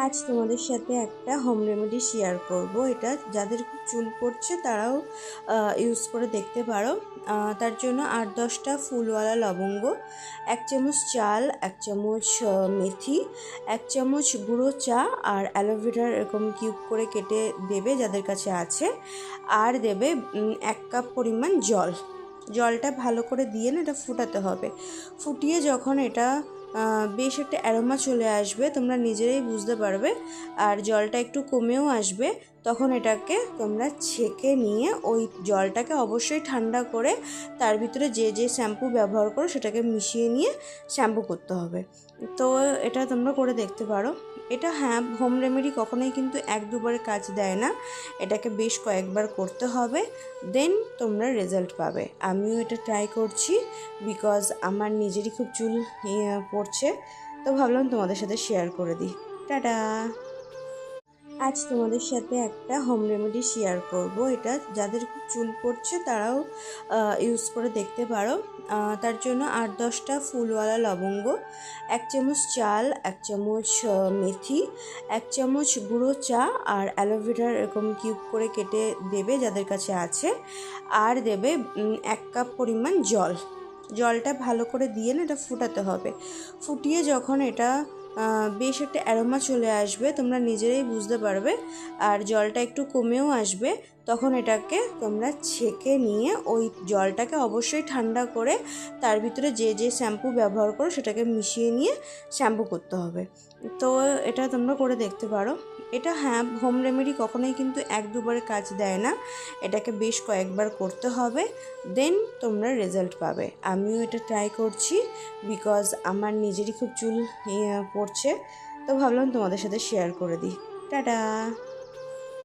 আজ তোমাদের সাথে একটা হোম রেমেডি শেয়ার করব। এটা যাদের খুব চুল পড়ছে তারাও ইউজ করে দেখতে পারো। তার জন্য 8-10টা ফুলওয়ালা লবঙ্গ, 1 চামচ চাল, 1 চামচ মেথি, 1 চামচ গুঁড়ো চা আর অ্যালোভেরার এরকম কিউব করে কেটে দেবে যাদের কাছে আছে। আর দেবে 1 কাপ পরিমাণ জলটা ভালো করে দিয়ে না এটা ফুটাতে হবে। ফুটিয়ে যখন এটা বেশ একটা অ্যারোমা চলে আসবে, তোমরা নিজেরাই বুঝতে পারবে, আর জলটা একটু কমেও আসবে, তখন এটাকে তোমরা ছেঁকে নিয়ে ওই জলটাকে অবশ্যই ঠান্ডা করে তার ভিতরে যে শ্যাম্পু ব্যবহার করো সেটাকে মিশিয়ে নিয়ে শ্যাম্পু করতে হবে। তো এটা তোমরা করে দেখতে পারো। এটা হ্যাঁ, হোম রেমেডি কখনোই কিন্তু 1-2বারে কাজ দেয় না, এটাকে বেশ কয়েকবার করতে হবে, দেন তোমরা রেজাল্ট পাবে। আমিও এটা ট্রাই করছি বিকজ আমার নিজেরই খুব চুল পড়ছে, তো ভাবলাম তোমাদের সাথে শেয়ার করে দিই। টাটা। আজ তোমাদের সাথে একটা হোম রেমেডি শেয়ার করব। এটা যাদের খুব চুল পড়ছে তারাও ইউজ করে দেখতে পারো। তার জন্য 8-10টা ফুলওয়ালা লবঙ্গ, 1 চামচ চাল, 1 চামচ মেথি, 1 চামচ গুঁড়ো চা আর অ্যালোভেরার এরকম কিউব করে কেটে দেবে যাদের কাছে আছে। আর দেবে 1 কাপ পরিমাণ জলটা ভালো করে দিয়ে না এটা ফুটাতে হবে। ফুটিয়ে যখন এটা বেশ একটা অ্যারোমা চলে আসবে, তোমরা নিজেরাই বুঝতে পারবে, আর জলটা একটু কমেও আসবে, তখন এটাকে তোমরা ছেঁকে নিয়ে ওই জলটাকে অবশ্যই ঠান্ডা করে তার ভিতরে যে শ্যাম্পু ব্যবহার করো সেটাকে মিশিয়ে নিয়ে শ্যাম্পু করতে হবে। তো এটা তোমরা করে দেখতে পারো। এটা হ্যাঁ, হোম রেমেডি কখনোই কিন্তু 1-2বারে কাজ দেয় না, এটাকে বেশ কয়েকবার করতে হবে, দেন তোমরা রেজাল্ট পাবে। আমিও এটা ট্রাই করছি বিকজ আমার নিজেরই খুব চুল পড়ছে, তো ভাবলাম তোমাদের সাথে শেয়ার করে দিই। টাটা।